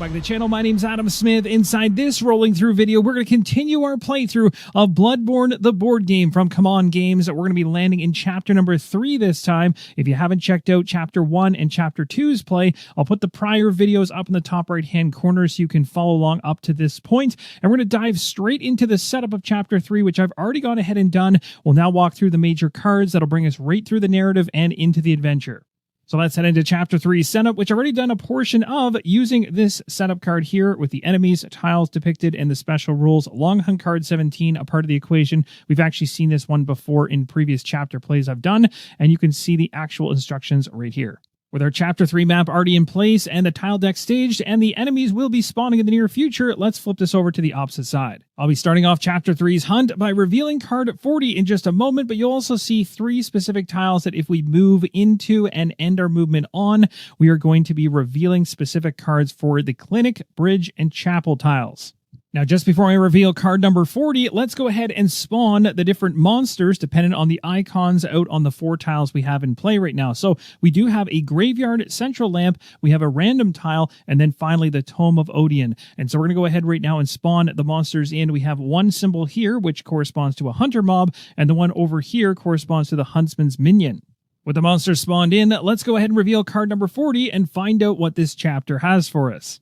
back to the channel. My name's Adam Smith. Inside this rolling through video, we're going to continue our playthrough of Bloodborne, the board game from CMON Games. We're going to be landing in chapter number 3 this time. If you haven't checked out chapter 1 and chapter 2's play, I'll put the prior videos up in the top right-hand corner so you can follow along up to this point. And we're going to dive straight into the setup of chapter 3, which I've already gone ahead and done. We'll now walk through the major cards that'll bring us right through the narrative and into the adventure. So let's head into Chapter 3 setup, which I've already done a portion of using this setup card here with the enemies, tiles depicted, and the special rules. Long Hunt card 17, a part of the equation. We've actually seen this one before in previous chapter plays I've done, and you can see the actual instructions right here. With our Chapter 3 map already in place and the tile deck staged and the enemies will be spawning in the near future, let's flip this over to the opposite side. I'll be starting off Chapter 3's hunt by revealing card 40 in just a moment, but you'll also see 3 specific tiles that if we move into and end our movement on, we are going to be revealing specific cards for the clinic, bridge, and chapel tiles. Now, just before I reveal card number 40, let's go ahead and spawn the different monsters dependent on the icons out on the 4 tiles we have in play right now. So we do have a graveyard central lamp, we have a random tile, and then finally the Tome of Odian. And so we're going to go ahead right now and spawn the monsters in. We have one symbol here, which corresponds to a hunter mob, and the one over here corresponds to the huntsman's minion. With the monsters spawned in, let's go ahead and reveal card number 40 and find out what this chapter has for us.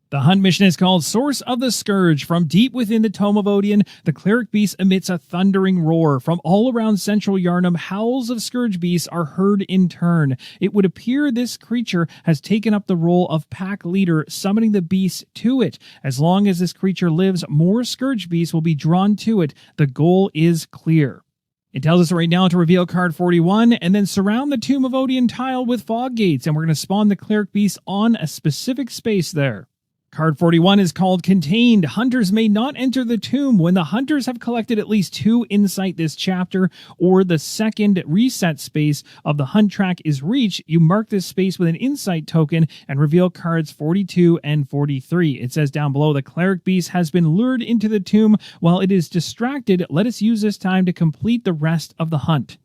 The hunt mission is called Source of the Scourge. From deep within the Tome of Odian, the cleric beast emits a thundering roar. From all around central Yharnam, howls of scourge beasts are heard in turn. It would appear this creature has taken up the role of pack leader, summoning the beasts to it. As long as this creature lives, more scourge beasts will be drawn to it. The goal is clear. It tells us right now to reveal card 41 and then surround the Tomb of Odian tile with fog gates, and we're going to spawn the cleric beast on a specific space there. Card 41 is called Contained. Hunters may not enter the tomb. When the hunters have collected at least 2 insight this chapter, or the second reset space of the hunt track is reached, you mark this space with an insight token and reveal cards 42 and 43. It says down below, the cleric beast has been lured into the tomb. While it is distracted, let us use this time to complete the rest of the hunt.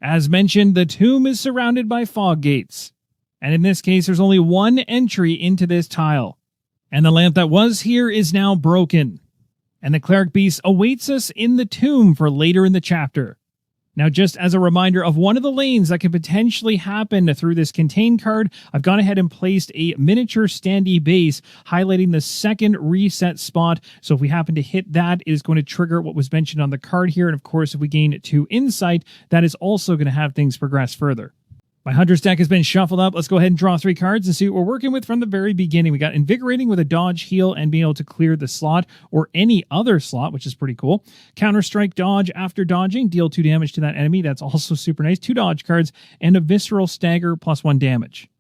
As mentioned, the tomb is surrounded by fog gates. And in this case, there's only one entry into this tile. And the lamp that was here is now broken. And the cleric beast awaits us in the tomb for later in the chapter. Now, just as a reminder of one of the lanes that could potentially happen through this contained card, I've gone ahead and placed a miniature standee base highlighting the second reset spot. So if we happen to hit that, it is going to trigger what was mentioned on the card here. And of course, if we gain 2 insight, that is also going to have things progress further. My Hunter's deck has been shuffled up. Let's go ahead and draw 3 cards and see what we're working with from the very beginning. We got Invigorating with a dodge, heal, and being able to clear the slot or any other slot, which is pretty cool. Counter Strike, dodge after dodging, deal 2 damage to that enemy. That's also super nice. 2 dodge cards and a Visceral Stagger plus 1 damage.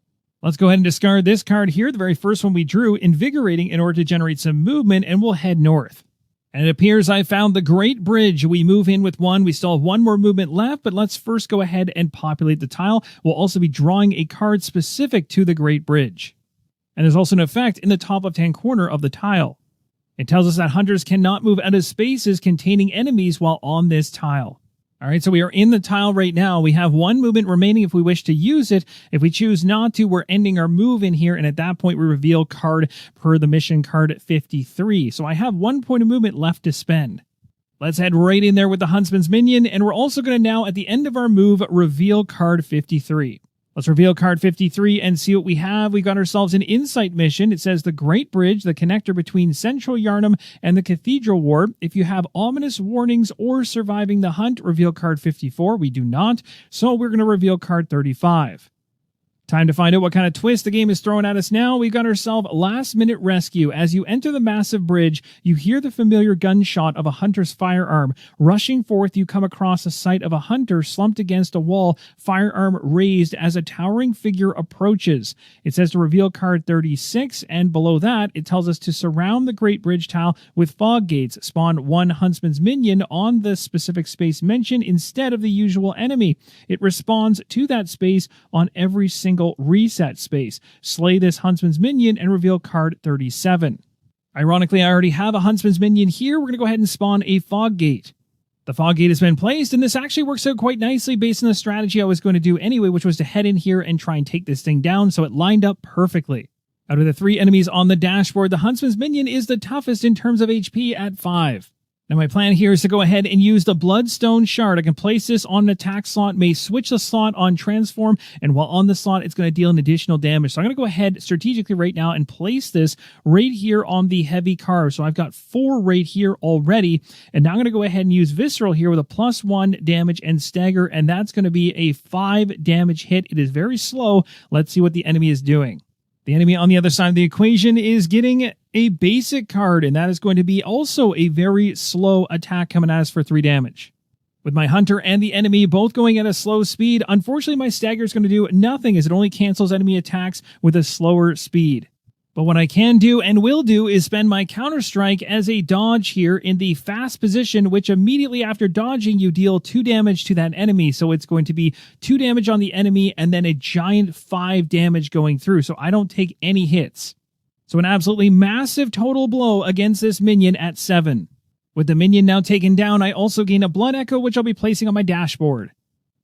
Let's go ahead and discard this card here, the very first one we drew, Invigorating, in order to generate some movement, and we'll head north. And it appears I found the Great Bridge. We move in with 1. We still have 1 more movement left, but let's first go ahead and populate the tile. We'll also be drawing a card specific to the Great Bridge. And there's also an effect in the top left-hand corner of the tile. It tells us that hunters cannot move out of spaces containing enemies while on this tile. All right, so we are in the tile right now. We have 1 movement remaining if we wish to use it. If we choose not to, we're ending our move in here, and at that point, we reveal card per the mission, card 53. So I have 1 point of movement left to spend. Let's head right in there with the Huntsman's Minion, and we're also going to now, at the end of our move, reveal card 53. Let's reveal card 53 and see what we have. We got ourselves an insight mission. It says the Great Bridge, the connector between Central Yharnam and the Cathedral War. If you have ominous warnings or surviving the hunt, reveal card 54. We do not, so we're going to reveal card 35. Time to find out what kind of twist the game is throwing at us now. We've got ourselves Last Minute Rescue. As you enter the massive bridge, you hear the familiar gunshot of a hunter's firearm. Rushing forth, you come across a sight of a hunter slumped against a wall, firearm raised as a towering figure approaches. It says to reveal card 36, and below that, it tells us to surround the Great Bridge tile with fog gates. Spawn 1 Huntsman's Minion on the specific space mentioned instead of the usual enemy. It responds to that space on every single reset space. Slay this Huntsman's Minion and reveal card 37. Ironically, I already have a Huntsman's Minion here. We're going to go ahead and spawn a Fog Gate. The fog gate has been placed, and this actually works out quite nicely based on the strategy I was going to do anyway, which was to head in here and try and take this thing down, so it lined up perfectly. Out of the 3 enemies on the dashboard, the Huntsman's Minion is the toughest in terms of HP at 5. Now my plan here is to go ahead and use the Bloodstone Shard. I can place this on an attack slot, may switch the slot on transform, and while on the slot, it's going to deal an additional damage. So I'm going to go ahead strategically right now and place this right here on the heavy carve. So I've got 4 right here already, and now I'm going to go ahead and use Visceral here with a +1 damage and stagger, and that's going to be a 5 damage hit. It is very slow. Let's see what the enemy is doing. The enemy on the other side of the equation is getting a basic card, and that is going to be also a very slow attack coming at us for 3 damage. With my Hunter and the enemy both going at a slow speed, unfortunately my Stagger is going to do nothing as it only cancels enemy attacks with a slower speed. But what I can do and will do is spend my Counter-Strike as a dodge here in the fast position, which immediately after dodging, you deal 2 damage to that enemy. So it's going to be 2 damage on the enemy and then a giant 5 damage going through. So I don't take any hits. So an absolutely massive total blow against this minion at 7. With the minion now taken down, I also gain a Blood Echo, which I'll be placing on my dashboard.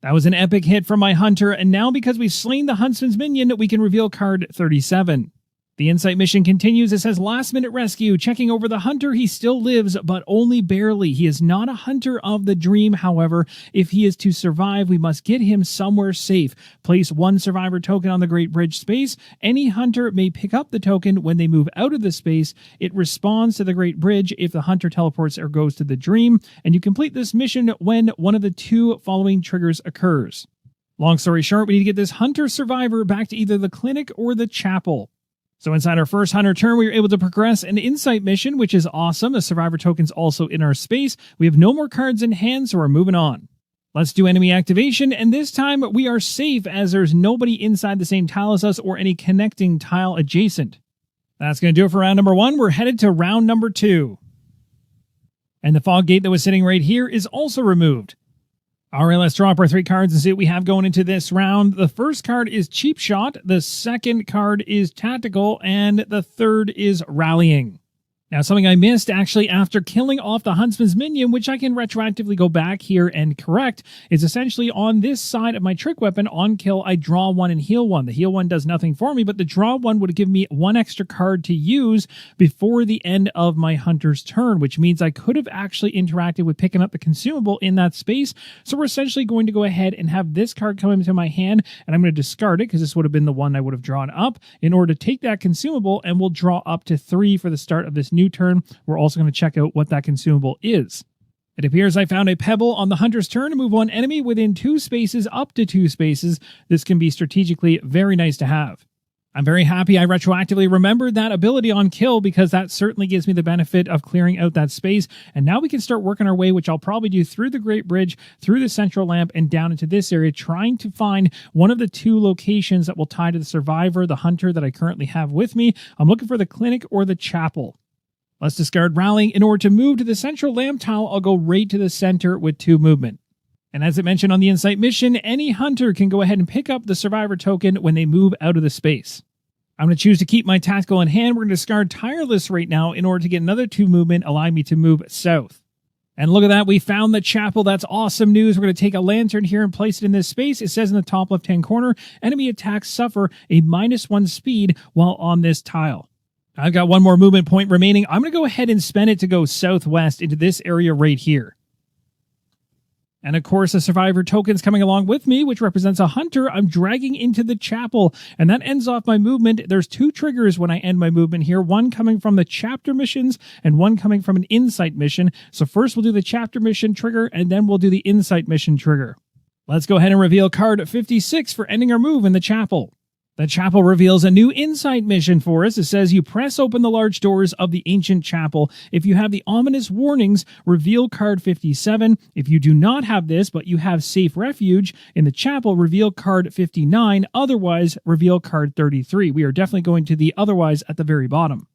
That was an epic hit from my Hunter, and now because we've slain the Huntsman's Minion, we can reveal card 37. The insight mission continues. It says, last minute rescue. Checking over the Hunter, he still lives, but only barely. He is not a Hunter of the Dream, however. If he is to survive, we must get him somewhere safe. Place 1 survivor token on the Great Bridge space. Any Hunter may pick up the token when they move out of the space. It responds to the Great Bridge if the Hunter teleports or goes to the Dream, and you complete this mission when one of the 2 following triggers occurs. Long story short, we need to get this Hunter survivor back to either the clinic or the chapel. So inside our first Hunter turn, we were able to progress an insight mission, which is awesome. The survivor token's also in our space. We have no more cards in hand, so we're moving on. Let's do enemy activation, and this time we are safe as there's nobody inside the same tile as us or any connecting tile adjacent. That's going to do it for round number 1. We're headed to round number 2. And the fog gate that was sitting right here is also removed. All right, let's draw up our 3 cards and see what we have going into this round. The first card is Cheap Shot, the second card is Tactical, and the third is Rallying. Now, something I missed actually after killing off the Huntsman's Minion, which I can retroactively go back here and correct, is essentially on this side of my trick weapon, on kill, I draw 1 and heal 1. The heal 1 does nothing for me, but the draw 1 would give me 1 extra card to use before the end of my Hunter's turn, which means I could have actually interacted with picking up the consumable in that space. So we're essentially going to go ahead and have this card come into my hand, and I'm going to discard it because this would have been the one I would have drawn up in order to take that consumable, and we'll draw up to 3 for the start of this new turn. We're also going to check out what that consumable is. It appears I found a pebble on the Hunter's turn to move 1 enemy within 2 spaces up to 2 spaces. This can be strategically very nice to have. I'm very happy I retroactively remembered that ability on kill because that certainly gives me the benefit of clearing out that space. And now we can start working our way, which I'll probably do through the Great Bridge, through the Central Lamp, and down into this area, trying to find one of the 2 locations that will tie to the Survivor, the Hunter that I currently have with me. I'm looking for the Clinic or the Chapel. Let's discard Rallying. In order to move to the Central Lamp tile, I'll go right to the center with 2 movement. And as it mentioned on the Insight mission, any Hunter can go ahead and pick up the Survivor token when they move out of the space. I'm going to choose to keep my Tactical in hand. We're going to discard Tireless right now in order to get another 2 movement, allowing me to move south. And look at that, we found the Chapel. That's awesome news. We're going to take a lantern here and place it in this space. It says in the top left-hand corner, enemy attacks suffer a -1 speed while on this tile. I've got 1 more movement point remaining. I'm going to go ahead and spend it to go southwest into this area right here. And of course, the Survivor token's coming along with me, which represents a Hunter I'm dragging into the Chapel. And that ends off my movement. There's 2 triggers when I end my movement here. 1 coming from the chapter missions and 1 coming from an insight mission. So first we'll do the chapter mission trigger and then we'll do the insight mission trigger. Let's go ahead and reveal card 56 for ending our move in the Chapel. The Chapel reveals a new insight mission for us. It says you press open the large doors of the ancient chapel. If you have the ominous warnings, reveal card 57. If you do not have this, but you have safe refuge in the chapel, reveal card 59. Otherwise, reveal card 33. We are definitely going to the otherwise at the very bottom.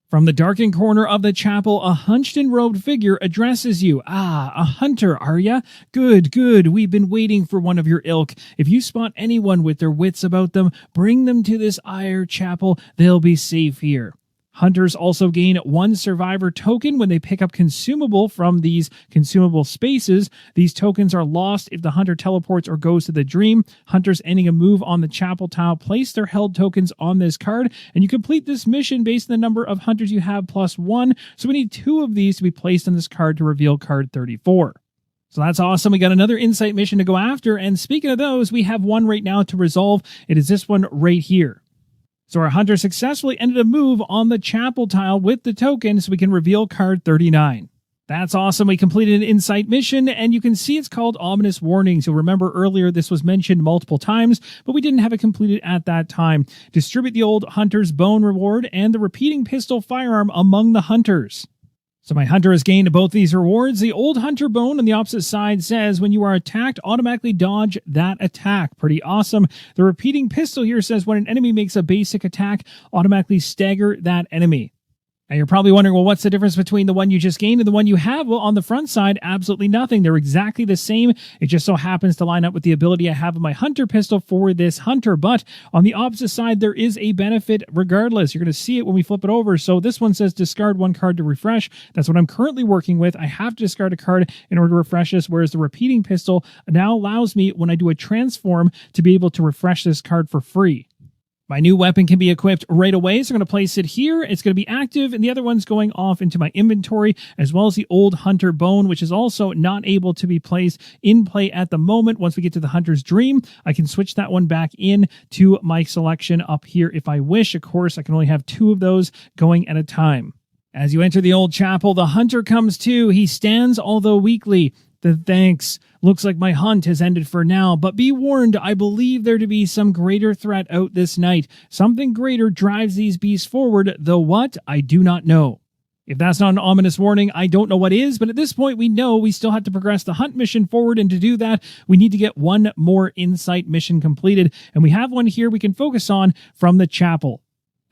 From the darkened corner of the chapel, a hunched and robed figure addresses you. Ah, a Hunter, are ya? Good, good. We've been waiting for one of your ilk. If you spot anyone with their wits about them, bring them to this Ire chapel. They'll be safe here. Hunters also gain 1 survivor token when they pick up consumable from these consumable spaces. These tokens are lost if the hunter teleports or goes to the dream. Hunters ending a move on the chapel tile place their held tokens on this card, and you complete this mission based on the number of hunters you have plus 1. So we need 2 of these to be placed on this card to reveal card 34. So that's awesome. We got another insight mission to go after, and speaking of those, we have one right now to resolve. It is this one right here. So our hunter successfully ended a move on the chapel tile with the token so we can reveal card 39. That's awesome. We completed an insight mission, and you can see it's called Ominous Warnings. You'll remember earlier this was mentioned multiple times, but we didn't have it completed at that time. Distribute the old hunter's bone reward and the repeating pistol firearm among the hunters. So my hunter has gained both these rewards. The old hunter bone on the opposite side says when you are attacked, automatically dodge that attack. Pretty awesome. The repeating pistol here says when an enemy makes a basic attack, automatically stagger that enemy. Now you're probably wondering, well, what's the difference between the one you just gained and the one you have? Well, on the front side, absolutely nothing. They're exactly the same. It just so happens to line up with the ability I have in my hunter pistol for this hunter. But on the opposite side, there is a benefit regardless. You're going to see it when we flip it over. So this one says discard 1 card to refresh. That's what I'm currently working with. I have to discard a card in order to refresh this, whereas the repeating pistol now allows me, when I do a transform, to be able to refresh this card for free. My new weapon can be equipped right away, so I'm going to place it here. It's going to be active, and the other one's going off into my inventory, as well as the old hunter bone, which is also not able to be placed in play at the moment. Once we get to the hunter's dream, I can switch that one back in to my selection up here if I wish. Of course, I can only have 2 of those going at a time. As you enter the old chapel, the hunter comes to. He stands, although weakly. The thanks. Looks like my hunt has ended for now, but be warned, I believe there to be some greater threat out this night. Something greater drives these beasts forward, though what, I do not know. If that's not an ominous warning, I don't know what is, but at this point we know we still have to progress the hunt mission forward, and to do that, we need to get 1 more insight mission completed, and we have one here we can focus on from the chapel.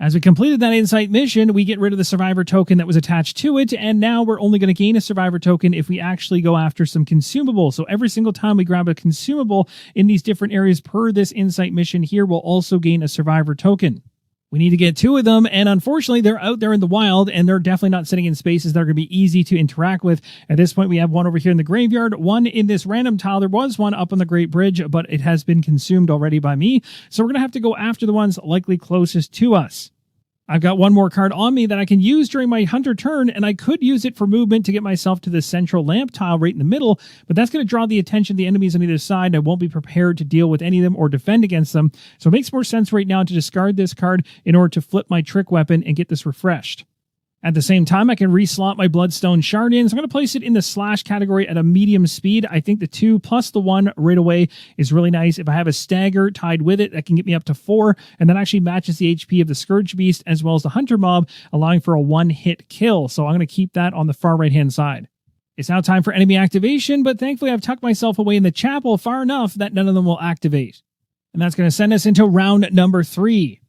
As we completed that insight mission, we get rid of the survivor token that was attached to it, and now we're only going to gain a survivor token if we actually go after some consumables. So every single time we grab a consumable in these different areas per this insight mission here, we'll also gain a survivor token. We need to get 2 of them, and unfortunately, they're out there in the wild, and they're definitely not sitting in spaces that are going to be easy to interact with. At this point, we have one over here in the graveyard, one in this random tile. There was one up on the Great Bridge, but it has been consumed already by me, so we're going to have to go after the ones likely closest to us. I've got 1 more card on me that I can use during my hunter turn, and I could use it for movement to get myself to the central lamp tile right in the middle, but that's going to draw the attention of the enemies on either side, and I won't be prepared to deal with any of them or defend against them. So it makes more sense right now to discard this card in order to flip my trick weapon and get this refreshed. At the same time, I can reslot my Bloodstone Shard in, so I'm going to place it in the slash category at a medium speed. I think the 2 plus the 1 right away is really nice. If I have a stagger tied with it, that can get me up to 4, and that actually matches the HP of the Scourge Beast as well as the Hunter Mob, allowing for a 1-hit kill. So I'm going to keep that on the far right-hand side. It's now time for enemy activation, but thankfully I've tucked myself away in the chapel far enough that none of them will activate. And that's going to send us into round number 3.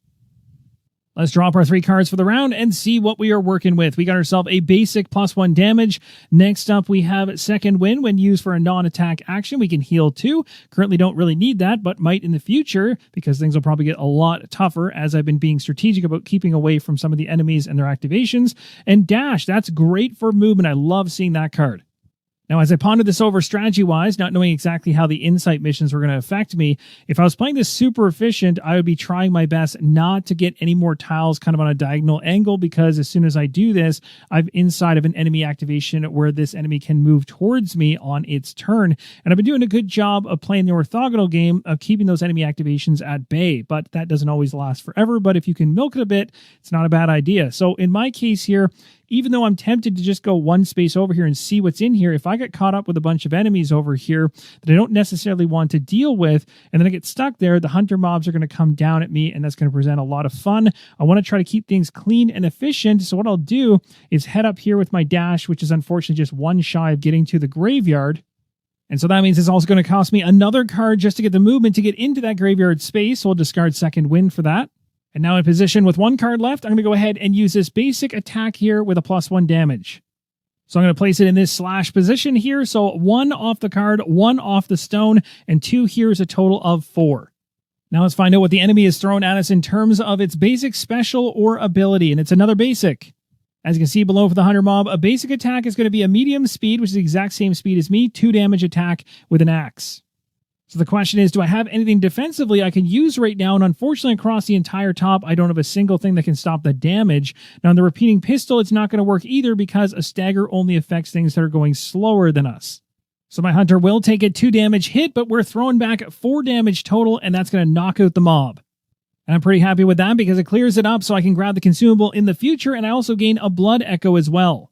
Let's drop our 3 cards for the round and see what we are working with. We got ourselves a basic +1 damage. Next up, we have Second Wind. When used for a non-attack action, we can heal 2. Currently don't really need that, but might in the future, because things will probably get a lot tougher as I've been being strategic about keeping away from some of the enemies and their activations. And Dash, that's great for movement. I love seeing that card. Now, as I pondered this over strategy-wise, not knowing exactly how the insight missions were going to affect me, if I was playing this super efficient, I would be trying my best not to get any more tiles kind of on a diagonal angle, because as soon as I do this, I'm inside of an enemy activation where this enemy can move towards me on its turn. And I've been doing a good job of playing the orthogonal game of keeping those enemy activations at bay, but that doesn't always last forever. But if you can milk it a bit, it's not a bad idea. So in my case here, even though I'm tempted to just go 1 space over here and see what's in here, if I get caught up with a bunch of enemies over here that I don't necessarily want to deal with, and then I get stuck there, the hunter mobs are going to come down at me, and that's going to present a lot of fun. I want to try to keep things clean and efficient, so what I'll do is head up here with my dash, which is unfortunately just 1 shy of getting to the graveyard. And so that means it's also going to cost me another card just to get the movement to get into that graveyard space, so I'll discard Second Wind for that. And now in position with 1 card left, I'm going to go ahead and use this basic attack here with a +1 damage. So I'm going to place it in this slash position here. So 1 off the card, 1 off the stone, and 2 here is a total of 4. Now let's find out what the enemy is thrown at us in terms of its basic special or ability, and it's another basic. As you can see below for the Hunter mob, a basic attack is going to be a medium speed, which is the exact same speed as me, 2 damage attack with an axe. So the question is, do I have anything defensively I can use right now? And unfortunately, across the entire top, I don't have a single thing that can stop the damage. Now, on the repeating pistol, it's not going to work either because a stagger only affects things that are going slower than us. So my Hunter will take a 2 damage hit, but we're throwing back 4 damage total, and that's going to knock out the mob. And I'm pretty happy with that because it clears it up so I can grab the consumable in the future, and I also gain a blood echo as well.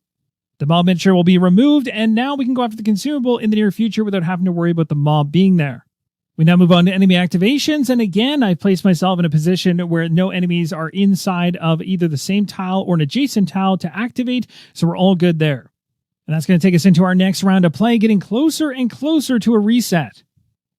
The mob miniature will be removed, and now we can go after the consumable in the near future without having to worry about the mob being there. We now move on to enemy activations, and again, I've placed myself in a position where no enemies are inside of either the same tile or an adjacent tile to activate, so we're all good there. And that's going to take us into our next round of play, getting closer and closer to a reset.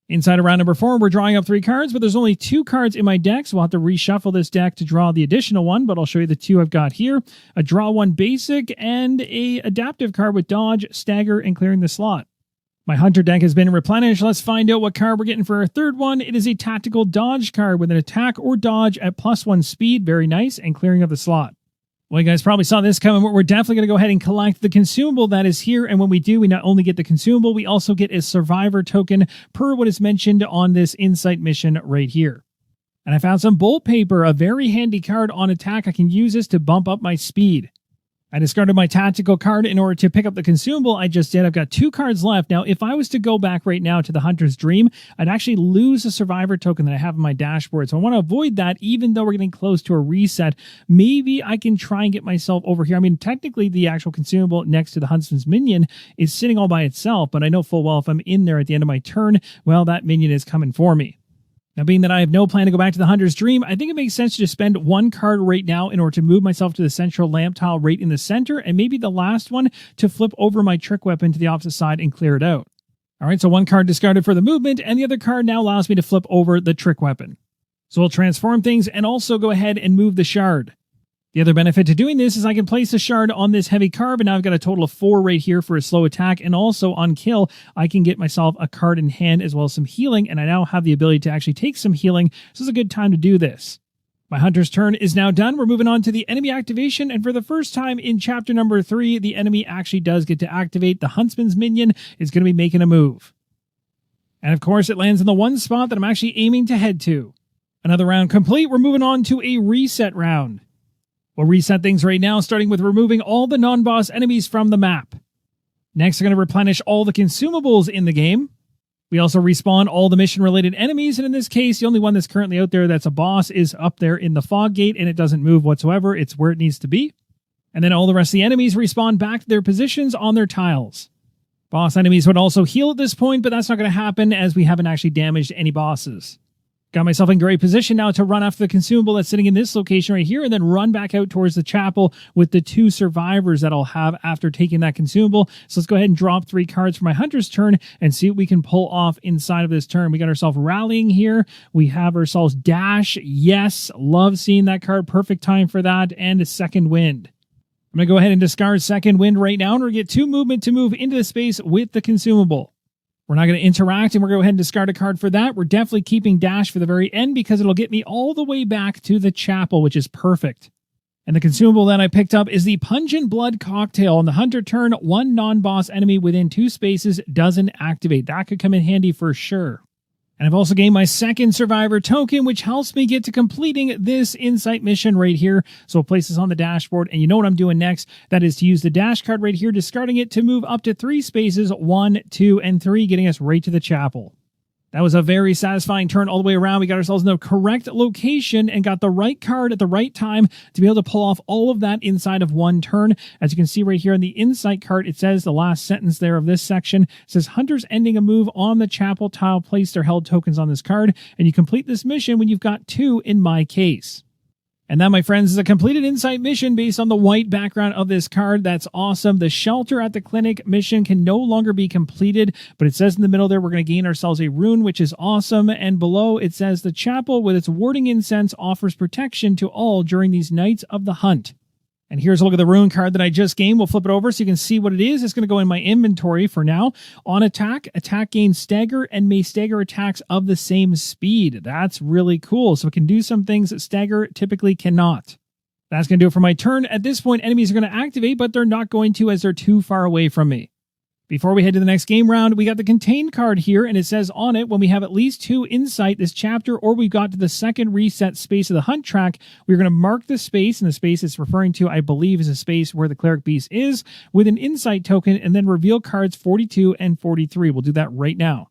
Inside of round number 4, we're drawing up 3 cards, but there's only 2 cards in my deck, so we'll have to reshuffle this deck to draw the additional one, but I'll show you the 2 I've got here. A draw 1 basic and a adaptive card with dodge, stagger, and clearing the slot. My Hunter deck has been replenished. Let's find out what card we're getting for our third one. It is a tactical dodge card with an attack or dodge at +1 speed. Very nice, and clearing of the slot. Well, you guys probably saw this coming. We're definitely going to go ahead and collect the consumable that is here. And when we do, we not only get the consumable, we also get a survivor token per what is mentioned on this insight mission right here. And I found some bolt paper, a very handy card on attack. I can use this to bump up my speed. I discarded my tactical card in order to pick up the consumable I just did. I've got 2 cards left. Now, if I was to go back right now to the Hunter's Dream, I'd actually lose the survivor token that I have on my dashboard. So I want to avoid that, even though we're getting close to a reset. Maybe I can try and get myself over here. I mean, technically, the actual consumable next to the Huntsman's minion is sitting all by itself, but I know full well if I'm in there at the end of my turn, well, that minion is coming for me. Now, being that I have no plan to go back to the Hunter's Dream, I think it makes sense to just spend 1 card right now in order to move myself to the central lamp tile right in the center, and maybe the last one to flip over my trick weapon to the opposite side and clear it out. All right, so 1 card discarded for the movement, and the other card now allows me to flip over the trick weapon. So we'll transform things and also go ahead and move the shard. The other benefit to doing this is I can place a shard on this heavy card, and now I've got a total of 4 right here for a slow attack, and also on kill, I can get myself a card in hand as well as some healing, and I now have the ability to actually take some healing, so it's a good time to do this. My Hunter's turn is now done. We're moving on to the enemy activation, and for the first time in chapter number 3, the enemy actually does get to activate. The Huntsman's minion is going to be making a move. And of course, it lands in the one spot that I'm actually aiming to head to. Another round complete. We're moving on to a reset round. We'll reset things right now, starting with removing all the non-boss enemies from the map. Next, we're going to replenish all the consumables in the game. We also respawn all the mission-related enemies, and in this case, the only one that's currently out there that's a boss is up there in the fog gate, and it doesn't move whatsoever. It's where it needs to be. And then all the rest of the enemies respawn back to their positions on their tiles. Boss enemies would also heal at this point, but that's not going to happen as we haven't actually damaged any bosses. Got myself in great position now to run after the consumable that's sitting in this location right here and then run back out towards the chapel with the 2 survivors that I'll have after taking that consumable. So let's go ahead and drop 3 cards for my Hunter's turn and see what we can pull off inside of this turn. We got ourselves rallying here. We have ourselves dash. Yes, love seeing that card. Perfect time for that. And a second wind. I'm going to go ahead and discard second wind right now in order to get 2 movement to move into the space with the consumable. We're not going to interact, and we're going to go ahead and discard a card for that. We're definitely keeping dash for the very end because it'll get me all the way back to the chapel, which is perfect. And the consumable that I picked up is the Pungent Blood Cocktail. On the Hunter turn, 1 non-boss enemy within 2 spaces doesn't activate. That could come in handy for sure. And I've also gained my second survivor token, which helps me get to completing this insight mission right here. So I'll place this on the dashboard, and you know what I'm doing next. That is to use the dash card right here, discarding it to move up to 3 spaces, 1, 2, and 3, getting us right to the chapel. That was a very satisfying turn all the way around. We got ourselves in the correct location and got the right card at the right time to be able to pull off all of that inside of 1 turn. As you can see right here on the insight card, it says the last sentence there of this section says hunters ending a move on the chapel tile place their held tokens on this card, and you complete this mission when you've got 2 in my case. And that, my friends, is a completed insight mission based on the white background of this card. That's awesome. The shelter at the clinic mission can no longer be completed, but it says in the middle there we're going to gain ourselves a rune, which is awesome. And below it says the chapel with its warding incense offers protection to all during these nights of the hunt. And here's a look at the rune card that I just gained. We'll flip it over so you can see what it is. It's going to go in my inventory for now. On attack, attack gains stagger and may stagger attacks of the same speed. That's really cool. So it can do some things that stagger typically cannot. That's going to do it for my turn. At this point, enemies are going to activate, but they're not going to as they're too far away from me. Before we head to the next game round, we got the contain card here, and it says on it, when we have at least 2 insight this chapter, or we got to the second reset space of the hunt track, we're going to mark the space, and the space it's referring to, I believe, is a space where the cleric beast is, with an insight token, and then reveal cards 42 and 43. We'll do that right now.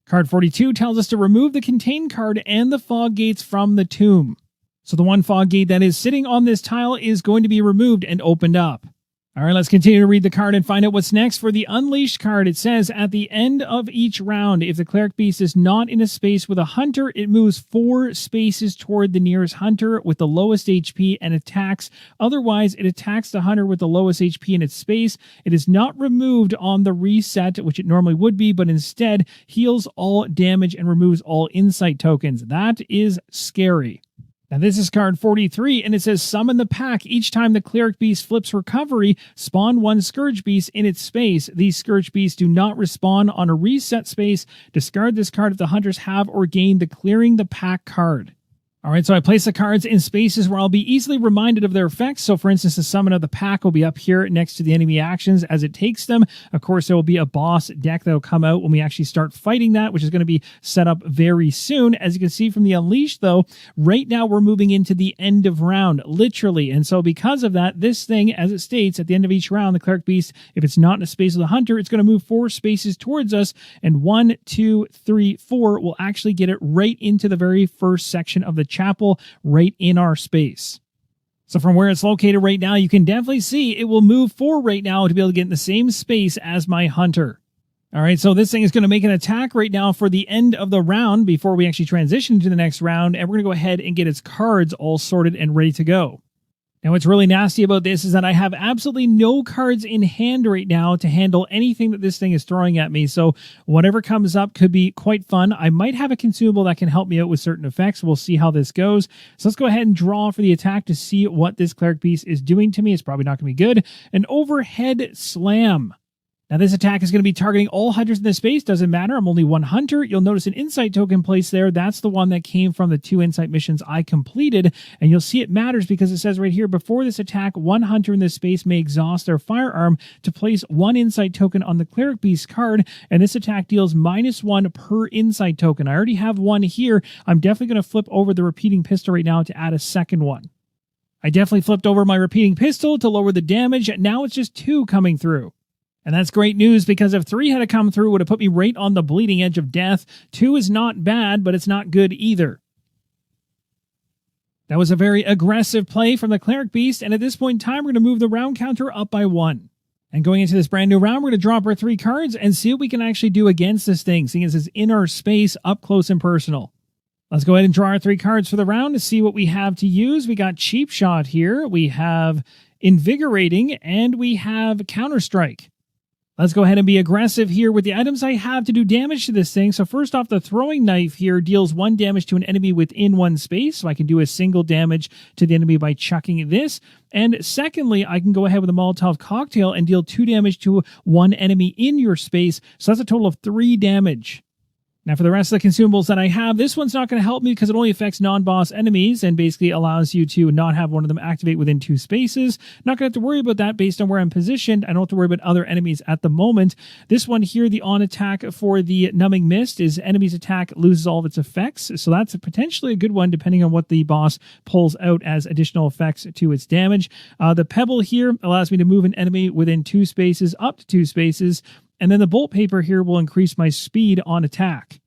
Card 42 tells us to remove the contain card and the fog gates from the tomb. So the one fog gate that is sitting on this tile is going to be removed and opened up. All right, let's continue to read the card and find out what's next. For the Unleashed card, it says, at the end of each round, if the Cleric Beast is not in a space with a hunter, it moves 4 spaces toward the nearest hunter with the lowest HP and attacks. Otherwise, it attacks the hunter with the lowest HP in its space. It is not removed on the reset, which it normally would be, but instead heals all damage and removes all insight tokens. That is scary. Now this is card 43, and it says summon the pack. Each time the Cleric Beast flips recovery, spawn 1 Scourge Beast in its space. These Scourge Beasts do not respawn on a reset space. Discard this card if the hunters have or gain the Clearing the Pack card. All right, so I place the cards in spaces where I'll be easily reminded of their effects. So, for instance, the Summon of the Pack will be up here next to the enemy actions as it takes them. Of course, there will be a boss deck that will come out when we actually start fighting that, which is going to be set up very soon. As you can see from the Unleashed, though, right now we're moving into the end of round, literally. And so because of that, this thing, as it states, at the end of each round, the Cleric Beast, if it's not in a space with the Hunter, it's going to move 4 spaces towards us. And 1, 2, 3, 4 will actually get it right into the very first section of the chapel, right in our space. So from where it's located right now, you can definitely see it will move 4 right now to be able to get in the same space as my hunter. All right, so this thing is going to make an attack right now for the end of the round before we actually transition to the next round, and we're going to go ahead and get its cards all sorted and ready to go. Now, what's really nasty about this is that I have absolutely no cards in hand right now to handle anything that this thing is throwing at me. So whatever comes up could be quite fun. I might have a consumable that can help me out with certain effects. We'll see how this goes. So let's go ahead and draw for the attack to see what this Cleric Beast is doing to me. It's probably not going to be good. An overhead slam. Now, this attack is going to be targeting all hunters in this space. Doesn't matter. I'm only 1 hunter. You'll notice an insight token placed there. That's the one that came from the 2 insight missions I completed. And you'll see it matters because it says right here, before this attack, 1 hunter in this space may exhaust their firearm to place 1 insight token on the Cleric Beast card. And this attack deals -1 per insight token. I already have 1 here. I'm definitely going to flip over the repeating pistol right now to add a second one. I definitely flipped over my repeating pistol to lower the damage. Now it's just 2 coming through. And that's great news because if 3 had come through, it would have put me right on the bleeding edge of death. 2 is not bad, but it's not good either. That was a very aggressive play from the Cleric Beast, and at this point in time, we're going to move the round counter up by 1. And going into this brand new round, we're going to drop our 3 cards and see what we can actually do against this thing, seeing as it's in our space, up close and personal. Let's go ahead and draw our 3 cards for the round to see what we have to use. We got Cheap Shot here, we have Invigorating, and we have Counterstrike. Let's go ahead and be aggressive here with the items I have to do damage to this thing. So first off, the throwing knife here deals 1 damage to an enemy within 1 space. So I can do a single damage to the enemy by chucking this. And secondly, I can go ahead with a Molotov cocktail and deal 2 damage to 1 enemy in your space. So that's a total of 3 damage. Now, for the rest of the consumables that I have, this one's not going to help me because it only affects non-boss enemies and basically allows you to not have one of them activate within 2 spaces. Not going to have to worry about that based on where I'm positioned. I don't have to worry about other enemies at the moment. This one here, the on attack for the Numbing Mist, is enemy's attack loses all of its effects. So that's potentially a good one depending on what the boss pulls out as additional effects to its damage. The Pebble here allows me to move an enemy within 2 spaces, up to 2 spaces. And then the Bolt Paper here will increase my speed on attack.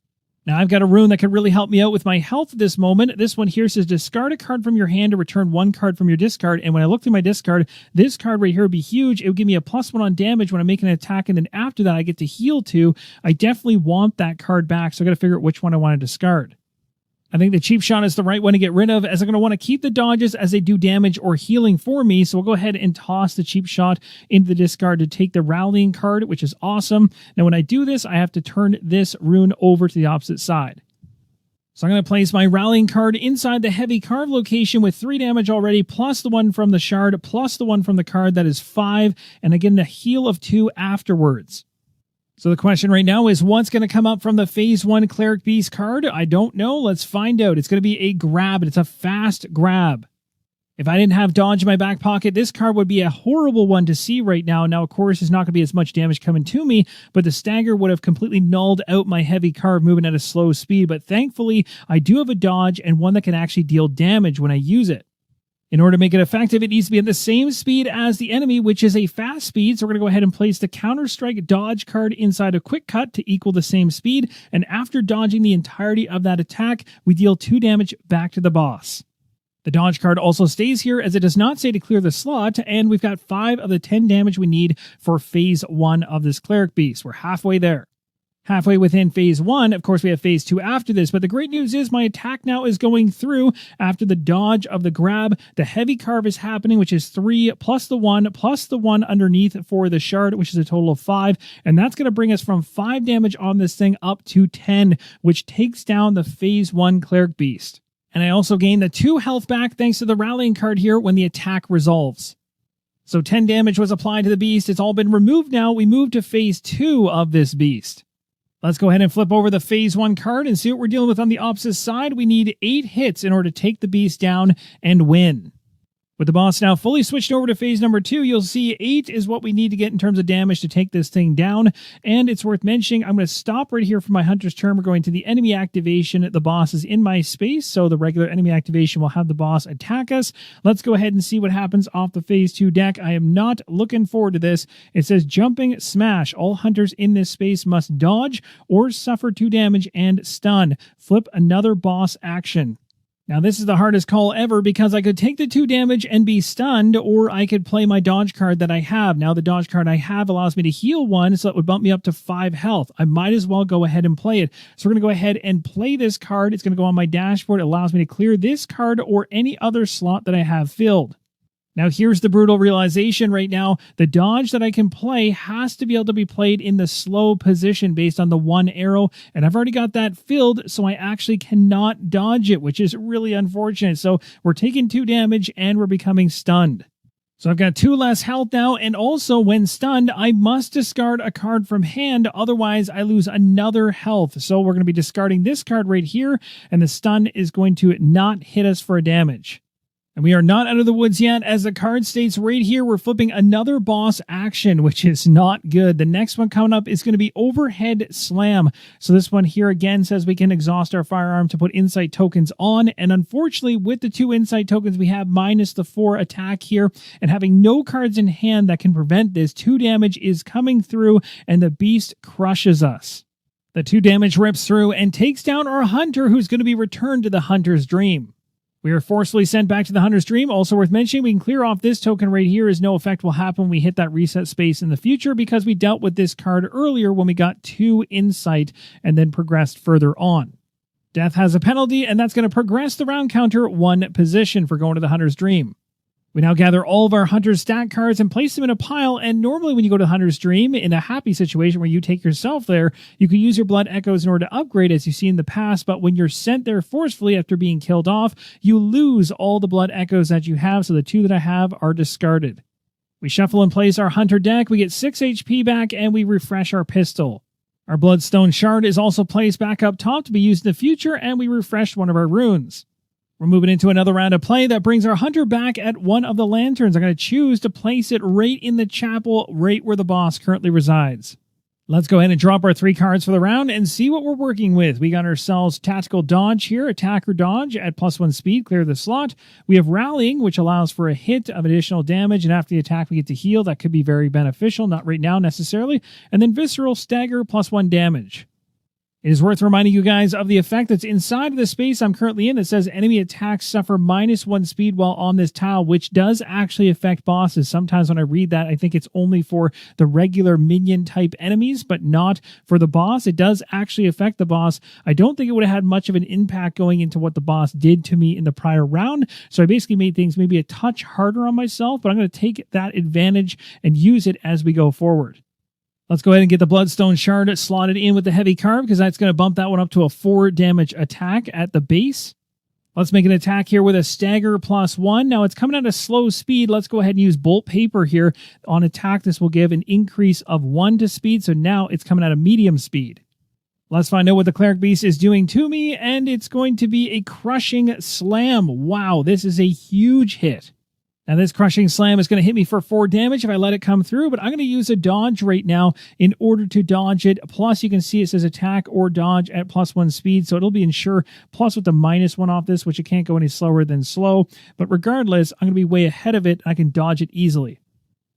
Now, I've got a rune that could really help me out with my health at this moment. This one here says discard a card from your hand to return 1 card from your discard. And when I look through my discard, this card right here would be huge. It would give me a +1 on damage when I'm making an attack. And then after that, I get to heal 2. I definitely want that card back. So I got to figure out which one I want to discard. I think the Cheap Shot is the right one to get rid of, as I'm going to want to keep the dodges as they do damage or healing for me. So we'll go ahead and toss the Cheap Shot into the discard to take the Rallying card, which is awesome. Now, when I do this, I have to turn this rune over to the opposite side. So I'm going to place my rallying card inside the heavy carve location with 3 damage already, plus the one from the shard, plus the one from the card, that is 5, and again a heal of 2 afterwards. So the question right now is, what's going to come up from the Phase 1 Cleric Beast card? I don't know. Let's find out. It's going to be a grab, and it's a fast grab. If I didn't have dodge in my back pocket, this card would be a horrible one to see right now. Now, of course, there's not going to be as much damage coming to me, but the stagger would have completely nulled out my heavy card moving at a slow speed. But thankfully, I do have a dodge and one that can actually deal damage when I use it. In order to make it effective, it needs to be at the same speed as the enemy, which is a fast speed. So we're going to go ahead and place the Counter-Strike dodge card inside a Quick Cut to equal the same speed. And after dodging the entirety of that attack, we deal 2 damage back to the boss. The dodge card also stays here as it does not say to clear the slot, and we've got 5 of the 10 damage we need for Phase 1 of this Cleric Beast. We're halfway there. Halfway within Phase 1, of course we have Phase 2 after this, but the great news is my attack now is going through after the dodge of the grab. The heavy carve is happening, which is 3 plus the 1 underneath for the shard, which is a total of 5, and that's going to bring us from 5 damage on this thing up to 10, which takes down the Phase 1 Cleric Beast. And I also gain the 2 health back thanks to the rallying card here when the attack resolves. So 10 damage was applied to the beast. It's all been removed now. We move to Phase 2 of this beast. Let's go ahead and flip over the Phase 1 card and see what we're dealing with on the opposite side. We need 8 hits in order to take the beast down and win. With the boss now fully switched over to Phase number 2, you'll see 8 is what we need to get in terms of damage to take this thing down. And it's worth mentioning, I'm going to stop right here for my Hunter's Turn. We're going to the enemy activation. The boss is in my space, so the regular enemy activation will have the boss attack us. Let's go ahead and see what happens off the Phase 2 deck. I am not looking forward to this. It says Jumping Smash. All hunters in this space must dodge or suffer 2 damage and stun. Flip another boss action. Now this is the hardest call ever because I could take the 2 damage and be stunned, or I could play my dodge card that I have. Now the dodge card I have allows me to heal 1, so it would bump me up to 5 health. I might as well go ahead and play it. So we're going to go ahead and play this card. It's going to go on my dashboard. It allows me to clear this card or any other slot that I have filled. Now here's the brutal realization right now. The dodge that I can play has to be able to be played in the slow position based on the 1 arrow, and I've already got that filled, so I actually cannot dodge it, which is really unfortunate. So we're taking 2 damage and we're becoming stunned. So I've got 2 less health now, and also when stunned, I must discard a card from hand, otherwise I lose another health. So we're going to be discarding this card right here, and the stun is going to not hit us for a damage. And we are not out of the woods yet. As the card states right here, we're flipping another boss action, which is not good. The next one coming up is going to be Overhead Slam. So this one here again says we can exhaust our firearm to put insight tokens on. And unfortunately, with the 2 insight tokens, we have minus the 4 attack here. And having no cards in hand that can prevent this, 2 damage is coming through and the beast crushes us. The 2 damage rips through and takes down our hunter, who's going to be returned to the Hunter's Dream. We are forcefully sent back to the Hunter's Dream. Also worth mentioning, we can clear off this token right here as no effect will happen when we hit that reset space in the future because we dealt with this card earlier when we got 2 insight and then progressed further on. Death has a penalty, and that's going to progress the round counter 1 position for going to the Hunter's Dream. We now gather all of our Hunter's stat cards and place them in a pile, and normally when you go to Hunter's Dream, in a happy situation where you take yourself there, you can use your Blood Echoes in order to upgrade as you've seen in the past, but when you're sent there forcefully after being killed off, you lose all the Blood Echoes that you have, so the 2 that I have are discarded. We shuffle and place our Hunter deck, we get 6 HP back, and we refresh our pistol. Our Bloodstone Shard is also placed back up top to be used in the future, and we refreshed one of our runes. We're moving into another round of play that brings our hunter back at one of the lanterns. I'm going to choose to place it right in the chapel, right where the boss currently resides. Let's go ahead and drop our 3 cards for the round and see what we're working with. We got ourselves Tactical Dodge here, Attacker Dodge at +1 speed, clear the slot. We have Rallying, which allows for a hit of additional damage, and after the attack we get to heal. That could be very beneficial, not right now necessarily. And then Visceral Stagger, +1 damage. It is worth reminding you guys of the effect that's inside of the space I'm currently in. It says enemy attacks suffer -1 speed while on this tile, which does actually affect bosses. Sometimes when I read that, I think it's only for the regular minion type enemies, but not for the boss. It does actually affect the boss. I don't think it would have had much of an impact going into what the boss did to me in the prior round. So I basically made things maybe a touch harder on myself, but I'm going to take that advantage and use it as we go forward. Let's go ahead and get the Bloodstone Shard slotted in with the heavy carve, because that's going to bump that one up to a 4 damage attack at the base. Let's make an attack here with a stagger +1. Now it's coming at a slow speed. Let's go ahead and use Bolt Paper here. On attack, this will give an increase of 1 to speed, so now it's coming at a medium speed. Let's find out what the Cleric Beast is doing to me, and it's going to be a Crushing Slam. Wow, this is a huge hit. Now this Crushing Slam is going to hit me for 4 damage if I let it come through, but I'm going to use a dodge right now in order to dodge it. Plus, you can see it says attack or dodge at +1 speed, so it'll be ensure. Plus with the -1 off this, which it can't go any slower than slow. But regardless, I'm going to be way ahead of it. I can dodge it easily.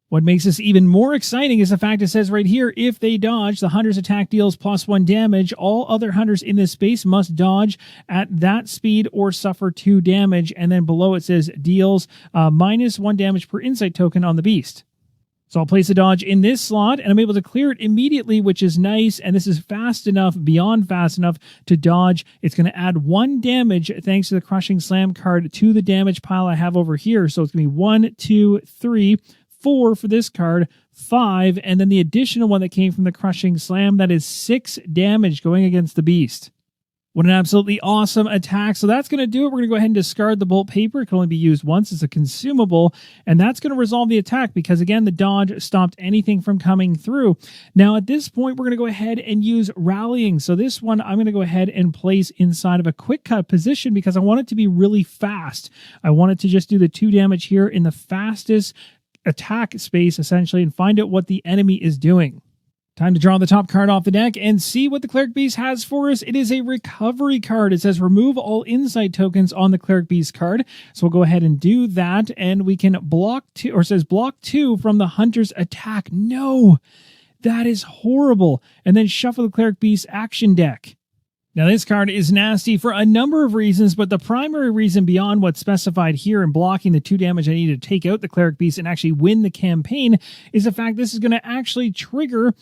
What makes this even more exciting is the fact it says right here, if they dodge, the hunter's attack deals +1 damage. All other hunters in this space must dodge at that speed or suffer 2 damage. And then below it says deals -1 damage per insight token on the beast. So I'll place a dodge in this slot, and I'm able to clear it immediately, which is nice. And this is fast enough, beyond fast enough to dodge. It's going to add 1 damage thanks to the Crushing Slam card to the damage pile I have over here. So it's going to be 1, 2, 3, 4 for this card, 5, and then the additional one that came from the Crushing Slam, that is 6 damage going against the beast. What an absolutely awesome attack. So that's going to do it. We're going to go ahead and discard the Bolt Paper. It can only be used once. It's a consumable, and that's going to resolve the attack because, again, the dodge stopped anything from coming through. Now, at this point, we're going to go ahead and use Rallying. So this one, I'm going to go ahead and place inside of a quick cut position because I want it to be really fast. I want it to just do the 2 damage here in the fastest attack space, essentially, and find out what the enemy is doing. Time to draw the top card off the deck and see what the Cleric Beast has for us. It is a recovery card. It says remove all insight tokens on the Cleric Beast card. So we'll go ahead and do that, and we can block 2, or it says block 2 from the hunter's attack. No, that is horrible. And then shuffle the Cleric Beast action deck. Now, this card is nasty for a number of reasons, but the primary reason beyond what's specified here in blocking the 2 damage I need to take out the Cleric Beast and actually win the campaign is the fact this is going to actually trigger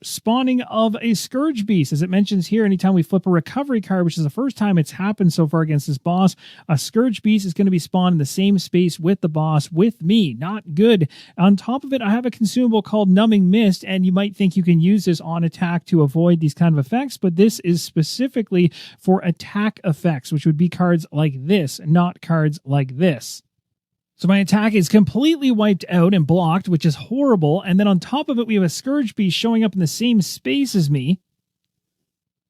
spawning of a Scourge Beast. As it mentions here, anytime we flip a recovery card, which is the first time it's happened so far against this boss, a Scourge Beast is going to be spawned in the same space with the boss, with me. Not good. On top of it, I have a consumable called Numbing Mist, and you might think you can use this on attack to avoid these kind of effects, but this is specifically for attack effects, which would be cards like this, not cards like this. So my attack is completely wiped out and blocked, which is horrible. And then on top of it, we have a Scourge Beast showing up in the same space as me.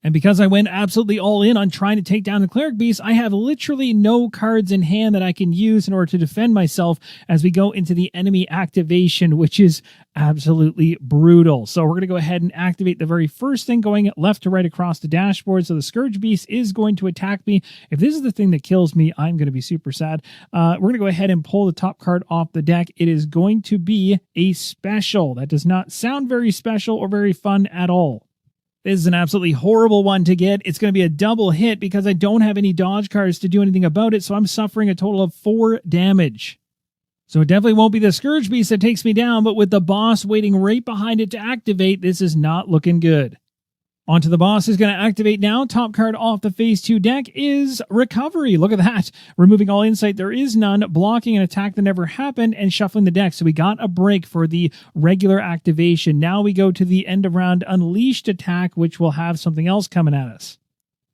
And because I went absolutely all in on trying to take down the Cleric Beast, I have literally no cards in hand that I can use in order to defend myself as we go into the enemy activation, which is absolutely brutal. So we're going to go ahead and activate the very first thing going left to right across the dashboard. So the Scourge Beast is going to attack me. If this is the thing that kills me, I'm going to be super sad. We're going to go ahead and pull the top card off the deck. It is going to be a special. That does not sound very special or very fun at all. This is an absolutely horrible one to get. It's going to be a double hit because I don't have any dodge cards to do anything about it, so I'm suffering a total of 4 damage. So it definitely won't be the Scourge Beast that takes me down, but with the boss waiting right behind it to activate, this is not looking good. Onto the boss is going to activate now. Top card off the Phase 2 deck is Recovery. Look at that. Removing all insight, there is none. Blocking an attack that never happened and shuffling the deck. So we got a break for the regular activation. Now we go to the end of round Unleashed attack, which will have something else coming at us.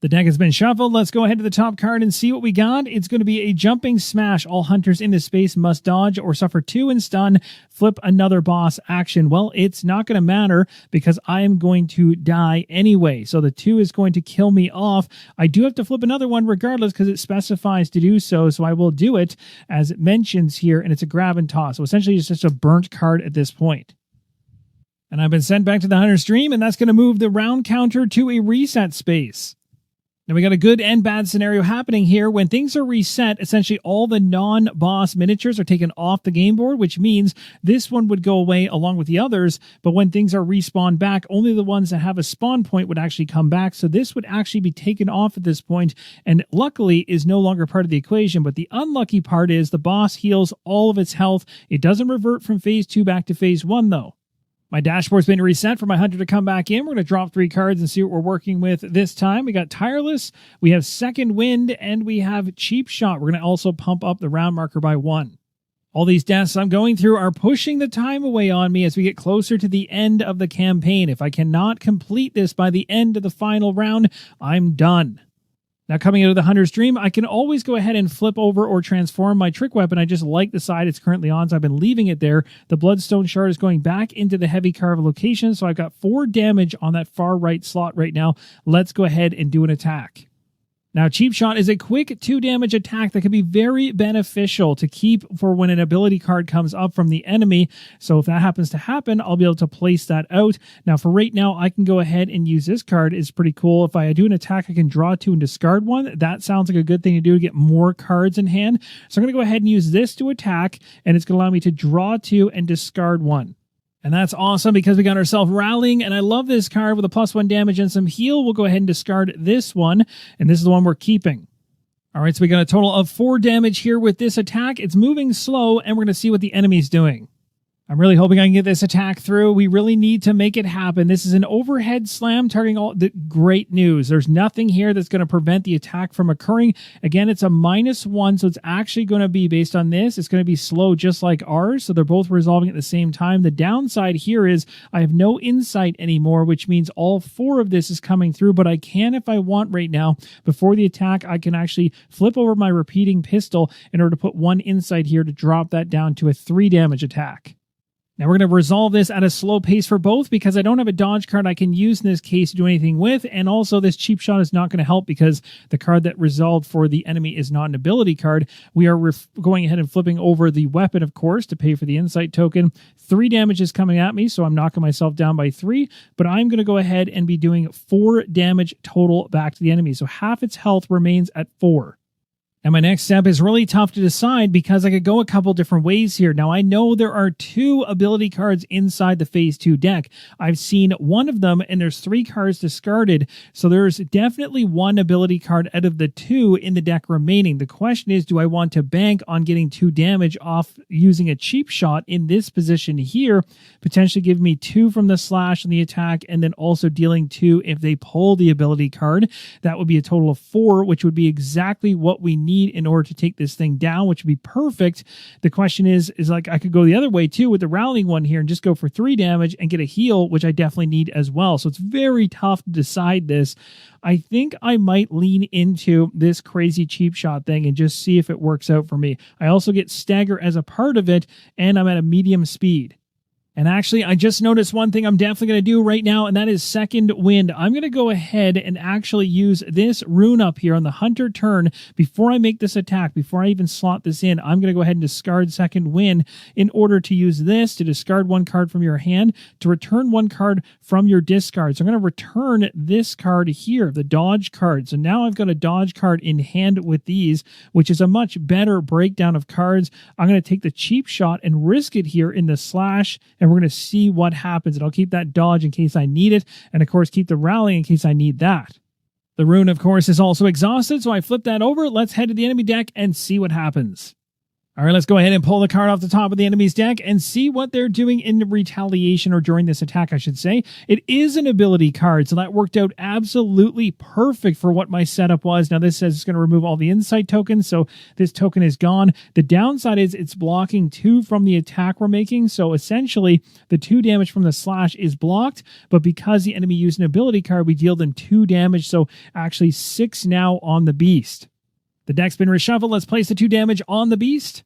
The deck has been shuffled. Let's go ahead to the top card and see what we got. It's going to be a Jumping Smash. All hunters in this space must dodge or suffer 2 and stun. Flip another boss action. Well, it's not going to matter because I am going to die anyway. So the 2 is going to kill me off. I do have to flip another one regardless because it specifies to do so. So I will do it as it mentions here, and it's a grab and toss. So essentially it's just a burnt card at this point. And I've been sent back to the hunter stream, and that's going to move the round counter to a reset space. Now we got a good and bad scenario happening here. When things are reset, essentially all the non-boss miniatures are taken off the game board, which means this one would go away along with the others. But when things are respawned back, only the ones that have a spawn point would actually come back. So this would actually be taken off at this point, and luckily is no longer part of the equation. But the unlucky part is the boss heals all of its health. It doesn't revert from Phase 2 back to Phase 1 though. My dashboard's been reset for my hunter to come back in. We're going to drop 3 cards and see what we're working with this time. We got Tireless, we have Second Wind, and we have Cheap Shot. We're going to also pump up the round marker by 1. All these deaths I'm going through are pushing the time away on me as we get closer to the end of the campaign. If I cannot complete this by the end of the final round, I'm done. Now, coming out of the Hunter's Dream, I can always go ahead and flip over or transform my trick weapon. I just like the side it's currently on, so I've been leaving it there. The Bloodstone Shard is going back into the Heavy Carve location, so I've got 4 damage on that far right slot right now. Let's go ahead and do an attack. Now, Cheap Shot is a quick 2 damage attack that can be very beneficial to keep for when an ability card comes up from the enemy. So if that happens to happen, I'll be able to place that out. Now, for right now, I can go ahead and use this card. It's pretty cool. If I do an attack, I can draw 2 and discard 1. That sounds like a good thing to do to get more cards in hand. So I'm going to go ahead and use this to attack, and it's going to allow me to draw 2 and discard 1. And that's awesome because we got ourselves Rallying, and I love this card with a +1 damage and some heal. We'll go ahead and discard this one, and this is the one we're keeping. All right, so we got a total of 4 damage here with this attack. It's moving slow, and we're going to see what the enemy's doing. I'm really hoping I can get this attack through. We really need to make it happen. This is an overhead slam targeting all the great news. There's nothing here that's going to prevent the attack from occurring. Again, it's a -1, so it's actually going to be based on this. It's going to be slow just like ours, so they're both resolving at the same time. The downside here is I have no insight anymore, which means all 4 of this is coming through, but I can if I want right now. Before the attack, I can actually flip over my repeating pistol in order to put 1 insight here to drop that down to a 3 damage attack. Now we're going to resolve this at a slow pace for both because I don't have a dodge card I can use in this case to do anything with, and also this Cheap Shot is not going to help because the card that resolved for the enemy is not an ability card. We are going ahead and flipping over the weapon, of course, to pay for the insight token. 3 damage is coming at me, so I'm knocking myself down by 3, but I'm going to go ahead and be doing 4 damage total back to the enemy, so half its health remains at 4. And my next step is really tough to decide because I could go a couple different ways here. Now, I know there are 2 ability cards inside the Phase 2 deck. I've seen one of them, and there's 3 cards discarded, so there's definitely 1 ability card out of the 2 in the deck remaining. The question is, do I want to bank on getting 2 damage off using a Cheap Shot in this position here, potentially give me 2 from the slash and the attack, and then also dealing 2 if they pull the ability card? That would be a total of 4, which would be exactly what we need in order to take this thing down, which would be perfect. The question is like I could go the other way too with the Rallying one here and just go for 3 damage and get a heal, which I definitely need as well. So it's very tough to decide this. I think I might lean into this crazy Cheap Shot thing and just see if it works out for me. I also get Stagger as a part of it, and I'm at a medium speed. And actually, I just noticed one thing I'm definitely going to do right now, and that is Second Wind. I'm going to go ahead and actually use this rune up here on the Hunter turn before I make this attack, before I even slot this in. I'm going to go ahead and discard Second Wind in order to use this to discard 1 card from your hand, to return 1 card from your discard. So I'm going to return this card here, the dodge card. So now I've got a dodge card in hand with these, which is a much better breakdown of cards. I'm going to take the Cheap Shot and risk it here in the slash, and we're going to see what happens. And I'll keep that dodge in case I need it, and of course keep the Rally in case I need that. The rune, of course, is also exhausted, so I flip that over. Let's head to the enemy deck and see what happens. All right, let's go ahead and pull the card off the top of the enemy's deck and see what they're doing in retaliation, or during this attack, I should say. It is an ability card, so that worked out absolutely perfect for what my setup was. Now, this says it's going to remove all the insight tokens, so this token is gone. The downside is it's blocking 2 from the attack we're making, so essentially the 2 damage from the slash is blocked, but because the enemy used an ability card, we deal them 2 damage, so actually 6 now on the beast. The deck's been reshuffled. Let's place the 2 damage on the beast.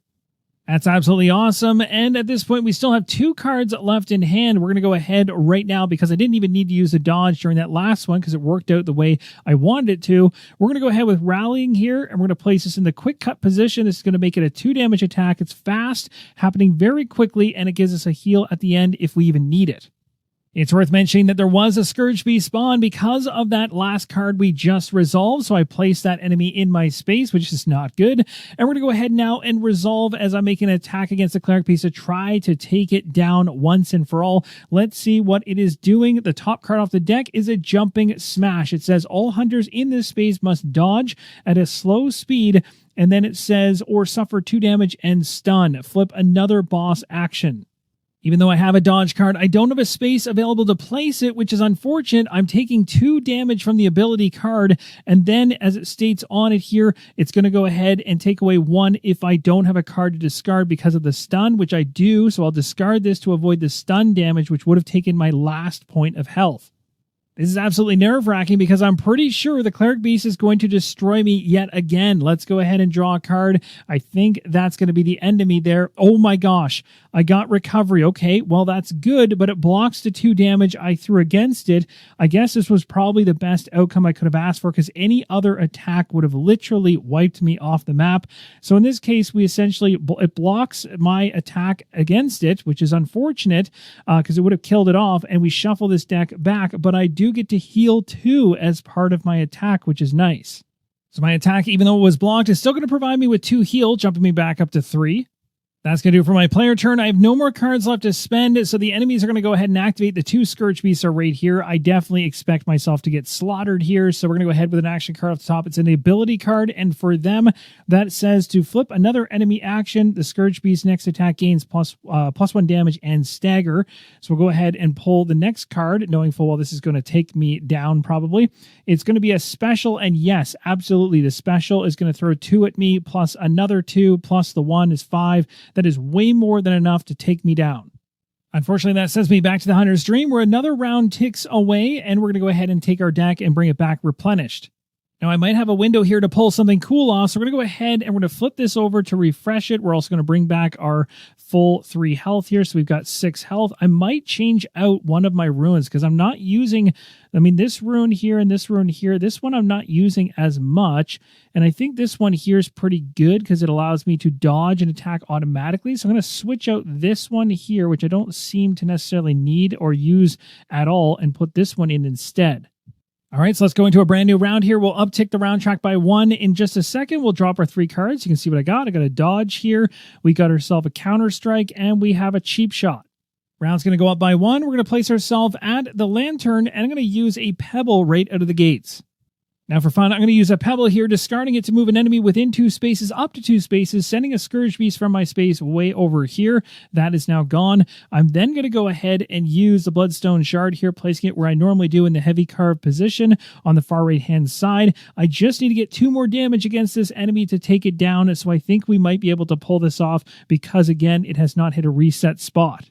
That's absolutely awesome. And at this point, we still have 2 cards left in hand. We're going to go ahead right now because I didn't even need to use a dodge during that last one because it worked out the way I wanted it to. We're going to go ahead with Rallying here, and we're going to place this in the quick cut position. This is going to make it a 2 damage attack. It's fast, happening very quickly, and it gives us a heal at the end if we even need it. It's worth mentioning that there was a Scourge Beast spawn because of that last card we just resolved, so I placed that enemy in my space, which is not good. And we're going to go ahead now and resolve as I'm making an attack against the Cleric Beast to try to take it down once and for all. Let's see what it is doing. The top card off the deck is a Jumping Smash. It says all hunters in this space must dodge at a slow speed, and then it says, or suffer 2 damage and stun. Flip another boss action. Even though I have a dodge card, I don't have a space available to place it, which is unfortunate. I'm taking 2 damage from the ability card, and then as it states on it here, it's going to go ahead and take away 1 if I don't have a card to discard because of the stun, which I do, so I'll discard this to avoid the stun damage, which would have taken my last point of health. This is absolutely nerve-wracking because I'm pretty sure the Cleric Beast is going to destroy me yet again. Let's go ahead and draw a card. I think that's going to be the end of me there. Oh my gosh, I got recovery. Okay, well that's good, but it blocks the 2 damage I threw against it. I guess this was probably the best outcome I could have asked for because any other attack would have literally wiped me off the map. So in this case, it blocks my attack against it, which is unfortunate because it would have killed it off, and we shuffle this deck back, but I do get to heal 2 as part of my attack, which is nice. So my attack, even though it was blocked, is still going to provide me with 2 heal, jumping me back up to 3. That's going to do it for my player turn. I have no more cards left to spend, so the enemies are going to go ahead and activate. The 2 Scourge Beasts are right here. I definitely expect myself to get slaughtered here, so we're going to go ahead with an action card off the top. It's an ability card, and for them, that says to flip another enemy action. The Scourge Beast's next attack gains plus 1 damage and stagger. So we'll go ahead and pull the next card, knowing full well this is going to take me down probably. It's going to be a special, and yes, absolutely, the special is going to throw 2 at me, plus another 2, plus the 1 is 5. That is way more than enough to take me down. Unfortunately, that sends me back to the Hunter's Dream, where another round ticks away, and we're going to go ahead and take our deck and bring it back replenished. Now, I might have a window here to pull something cool off, so we're going to go ahead and we're going to flip this over to refresh it. We're also going to bring back our full 3 health here, so we've got 6 health. I might change out one of my runes because I'm not using, this rune here and this rune here. This one I'm not using as much, and I think this one here is pretty good because it allows me to dodge and attack automatically. So I'm going to switch out this one here, which I don't seem to necessarily need or use at all, and put this one in instead. All right, so let's go into a brand new round here. We'll uptick the round track by 1 in just a second. We'll drop our 3 cards. You can see what I got. I got a dodge here. We got ourselves a counter strike, and we have a cheap shot. Round's going to go up by 1. We're going to place ourselves at the lantern, and I'm going to use a pebble right out of the gates. Now for fun, I'm going to use a pebble here, discarding it to move an enemy within 2 spaces up to 2 spaces, sending a Scourge Beast from my space way over here. That is now gone. I'm then going to go ahead and use the Bloodstone Shard here, placing it where I normally do in the heavy carved position on the far right-hand side. I just need to get 2 more damage against this enemy to take it down, so I think we might be able to pull this off because, again, it has not hit a reset spot.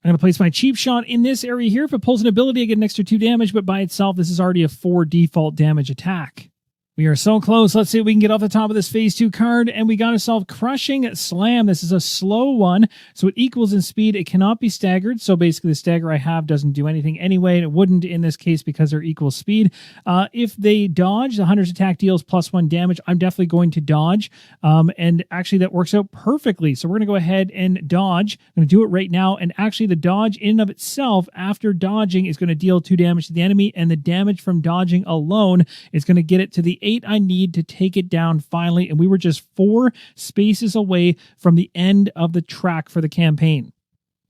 I'm going to place my cheap shot in this area here. If it pulls an ability, I get an extra 2 damage, but by itself, this is already a 4 default damage attack. We are so close. Let's see if we can get off the top of this phase 2 card, and we got ourselves Crushing Slam. This is a slow one, so it equals in speed. It cannot be staggered, so basically the stagger I have doesn't do anything anyway, and it wouldn't in this case because they're equal speed. If they dodge, the Hunter's attack deals plus 1 damage. I'm definitely going to dodge, and actually that works out perfectly. So we're going to go ahead and dodge. I'm going to do it right now, and actually the dodge in and of itself, after dodging, is going to deal 2 damage to the enemy, and the damage from dodging alone is going to get it to the 8 I need to take it down finally, and we were just 4 spaces away from the end of the track for the campaign.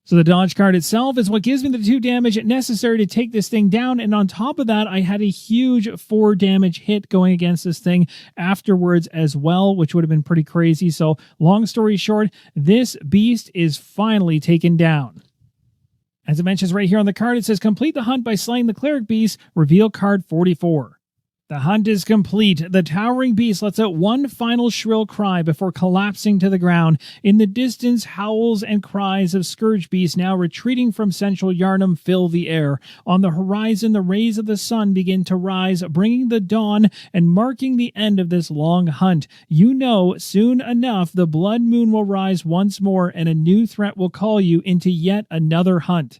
So the dodge card itself is what gives me the 2 damage necessary to take this thing down, and on top of that, I had a huge 4 damage hit going against this thing afterwards as well, which would have been pretty crazy. So long story short, this beast is finally taken down. As it mentions right here on the card, it says complete the hunt by slaying the Cleric Beast, reveal card 44. The hunt is complete. The towering beast lets out one final shrill cry before collapsing to the ground. In the distance, howls and cries of Scourge Beasts now retreating from central Yharnam fill the air. On the horizon, the rays of the sun begin to rise, bringing the dawn and marking the end of this long hunt. You know, soon enough, the blood moon will rise once more, and a new threat will call you into yet another hunt.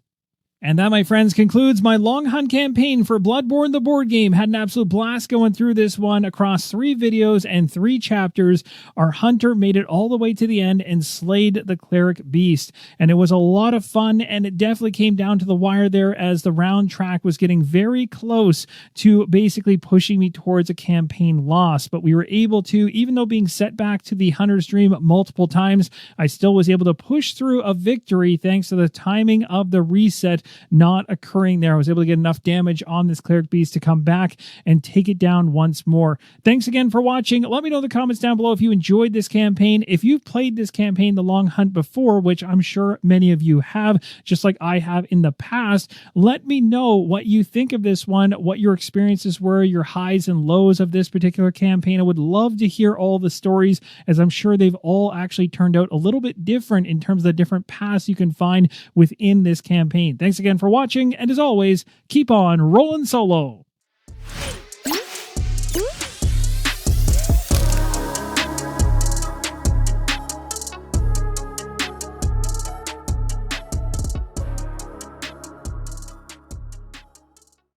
And that, my friends, concludes my long hunt campaign for Bloodborne the board game. Had an absolute blast going through this one across 3 videos and 3 chapters. Our hunter made it all the way to the end and slayed the Cleric Beast. And it was a lot of fun, and it definitely came down to the wire there as the round track was getting very close to basically pushing me towards a campaign loss. But we were able to, even though being set back to the Hunter's Dream multiple times, I still was able to push through a victory thanks to the timing of the reset not occurring there. I was able to get enough damage on this cleric beast to come back and take it down once more. Thanks again for watching. Let me know in the comments down below if you enjoyed this campaign. If you've played this campaign, The Long Hunt, before, which I'm sure many of you have, just like I have in the past, let me know what you think of this one, what your experiences were, your highs and lows of this particular campaign. I would love to hear all the stories, as I'm sure they've all actually turned out a little bit different in terms of the different paths you can find within this campaign. Thanks again for watching, and as always, keep on rolling solo.